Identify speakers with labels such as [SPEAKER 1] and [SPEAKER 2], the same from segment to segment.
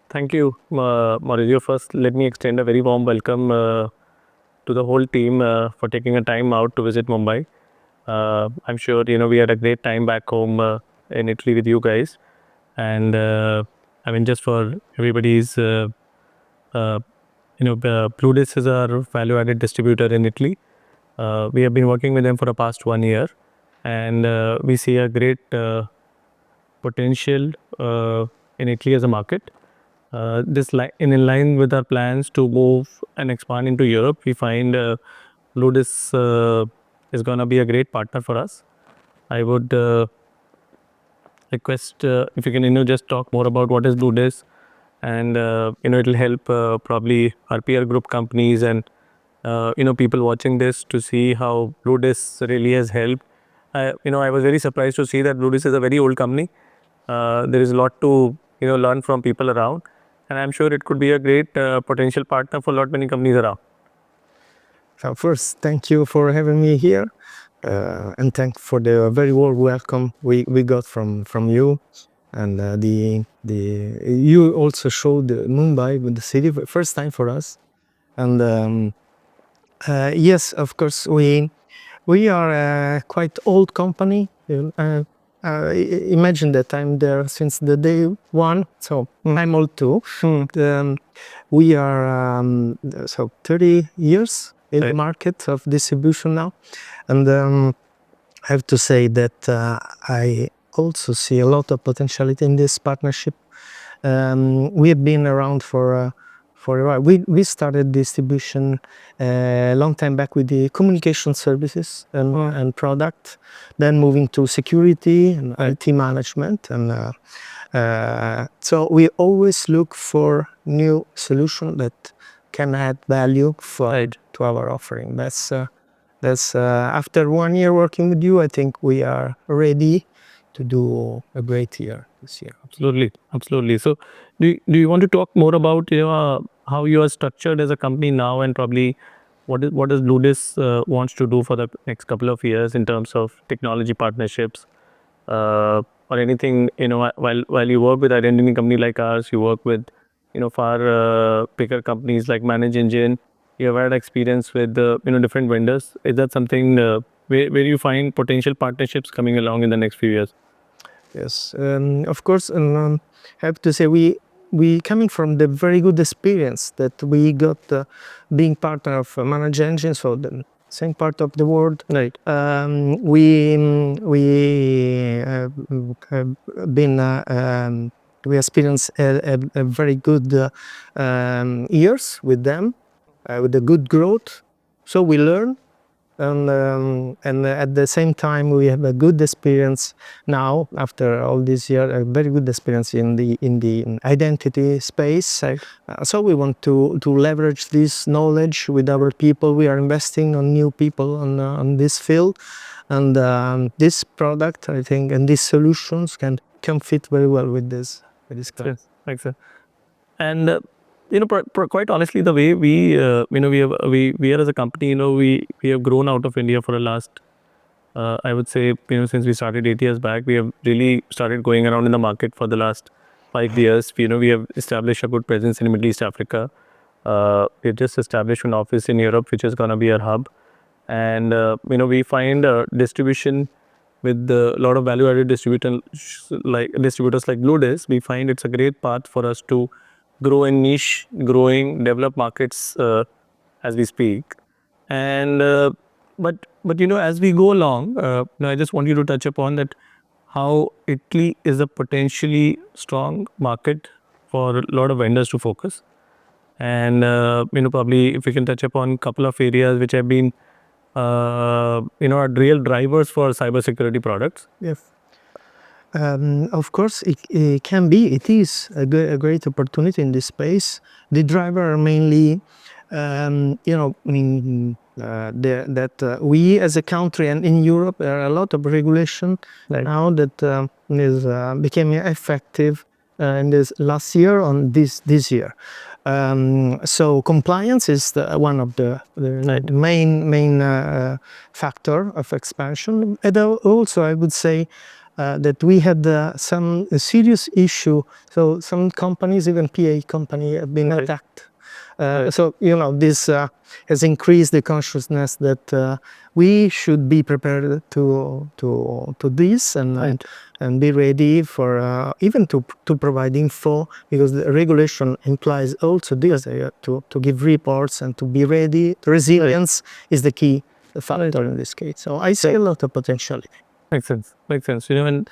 [SPEAKER 1] Thank you, Maurizio. First, let me extend a very warm welcome to the whole team for taking a time out to visit Mumbai. I'm sure we had a great time back home in Italy with you guys, and I mean, just for everybody's, uh, Bludis is our value-added distributor in Italy. We have been working with them for the past 1 year, and we see a great potential in Italy as a market. In line with our plans to move and expand into Europe, we find Bludis is going to be a great partner for us. I would request if you can just talk more about what is Bludis, and it'll help probably our peer group companies and people watching this to see how Bludis really has helped. I was very surprised to see that Bludis is a very old company. There is a lot to learn from people around, and I'm sure it could be a great potential partner for a lot many companies around.
[SPEAKER 2] So first, thank you for having me here, and thank for the very warm welcome we got from you, and you also showed Mumbai with the city first time for us, and yes, of course we are a quite old company. Imagine that I'm there since the day one, so I'm old too. We are so 30 years in the market of distribution now, and I have to say that I also see a lot of potentiality in this partnership. We have been around for a while. We started distribution a long time back with the communication services and product, then moving to security and IT management, and so we always look for new solution that can add value to our offering. That's after 1 year working with you, I think we are ready to do a great year this year.
[SPEAKER 1] Absolutely. So, do you want to talk more about how you are structured as a company now, and probably what does Bludis wants to do for the next couple of years in terms of technology partnerships, or anything? While you work with identity company like ours, you work with far bigger companies like Manage Engine. You have had experience with different vendors. Is that something where you find potential partnerships coming along in the next few years?
[SPEAKER 2] Yes, of course, and I have to say we coming from the very good experience that we got being partner of Manage Engine, so the same part of the world.
[SPEAKER 1] Right.
[SPEAKER 2] Have been we experienced a very good years with them, with a good growth. So we learn, and at the same time we have a good experience now after all this year, a very good experience in the identity space. So we want to leverage this knowledge with our people. We are investing on new people on this field, and this product, I think, and these solutions can fit very well with this client.
[SPEAKER 1] Thanks, sir. And quite honestly, the way we we are as a company, we have grown out of India for the last, I would say, since we started 8 years back. We have really started going around in the market for the last 5 years. We have established a good presence in Middle East Africa. We have just established an office in Europe, which is going to be our hub. And we find distribution with a lot of value-added distributors like Bludis. We find it's a great path for us to grow in niche, developed markets as we speak. And but as we go along, I just want you to touch upon that how Italy is a potentially strong market for a lot of vendors to focus. And probably if we can touch upon a couple of areas which have been are real drivers for cybersecurity products.
[SPEAKER 2] Yes. Of course, it can be. It is a great opportunity in this space. The driver are mainly, that we as a country and in Europe there are a lot of regulation now that is becoming effective in this last year on this year. So compliance is one of the main factor of expansion, and also I would say that we had some serious issue. So some companies, even PA company, have been attacked. So this has increased the consciousness that we should be prepared to this and be ready for even to provide info, because the regulation implies also this, to give reports and to be ready. Resilience is the key factor in this case. So I see a lot of potential.
[SPEAKER 1] Makes sense. And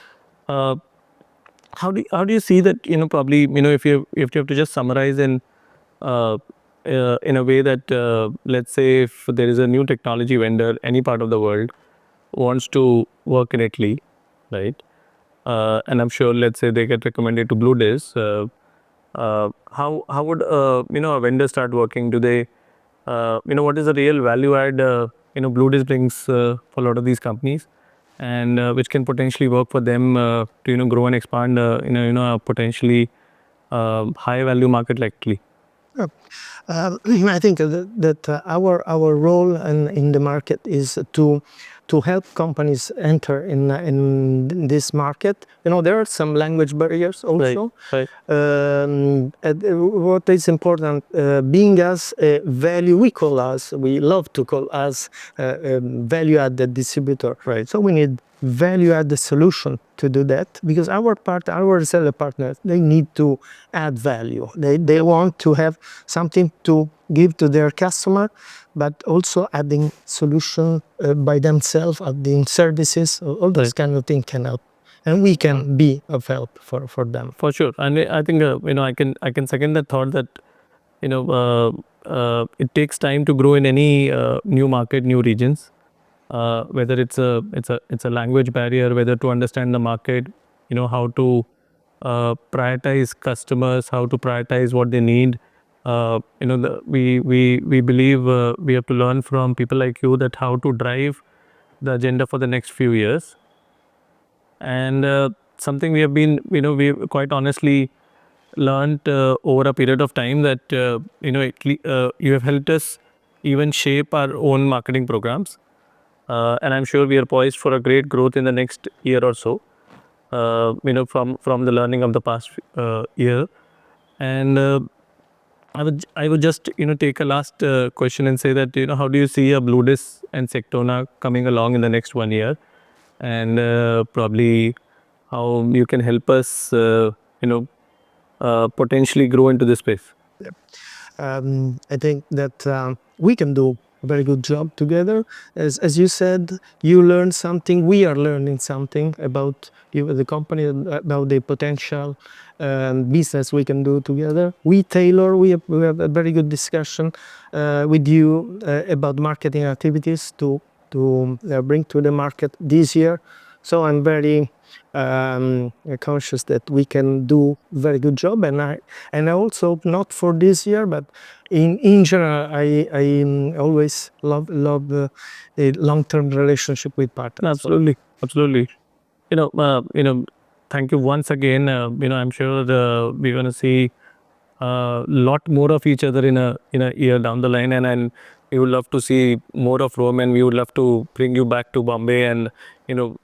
[SPEAKER 1] how do you see that? Probably if you have to just summarize in a way that let's say if there is a new technology vendor, any part of the world wants to work in Italy, right? And I'm sure, let's say they get recommended to Bludis. How would a vendor start working? Do they what is the real value add Bludis brings for a lot of these companies, and which can potentially work for them to grow and expand a potentially high value market like Italy?
[SPEAKER 2] I think that our role in the market is to help companies enter in this market. There are some language barriers also.
[SPEAKER 1] Right.
[SPEAKER 2] What is important, being as a value, we love to call us a value added distributor.
[SPEAKER 1] Right.
[SPEAKER 2] So we need value added solution to do that, because our seller partners, they need to add value. They want to have something to give to their customer, but also adding solution by themselves, adding services, all those kind of things can help, and we can be of help for them.
[SPEAKER 1] For sure, and I think I can second that thought that it takes time to grow in any new market, new regions. Whether it's a language barrier, whether to understand the market, how to prioritize customers, how to prioritize what they need. We believe we have to learn from people like you that how to drive the agenda for the next few years. And something we have been, we quite honestly learned over a period of time that you have helped us even shape our own marketing programs. And I'm sure we are poised for a great growth in the next year or so. From the learning of the past year. And I would just take a last question and say that how do you see a Bludis and Sectona coming along in the next 1 year, and probably how you can help us potentially grow into this space?
[SPEAKER 2] I think that we can do a very good job together. As you said, you learn something, we are learning something about you, the company, about the potential business we can do together. We have a very good discussion with you about marketing activities to bring to the market this year. So I'm very conscious that we can do very good job, and I also, not for this year, but in general, I always love the long-term relationship with partners.
[SPEAKER 1] Absolutely. Thank you once again. I'm sure we're going to see a lot more of each other in a year down the line, and we would love to see more of Rome, and we would love to bring you back to Bombay and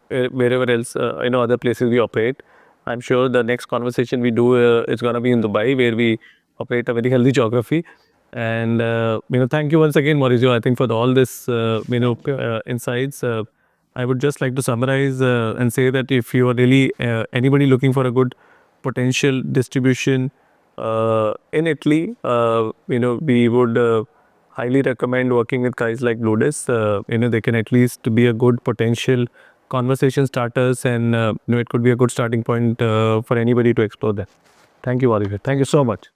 [SPEAKER 1] wherever else other places we operate. I'm sure the next conversation we do is going to be in Dubai, where we operate a very healthy geography. And thank you once again, Maurizio. I think for all this insights. I would just like to summarize and say that if you are really anybody looking for a good potential distribution in Italy, we would highly recommend working with guys like Bludis. They can at least be a good potential conversation starters, and it could be a good starting point for anybody to explore that. Thank you, Oliver. Thank you so much.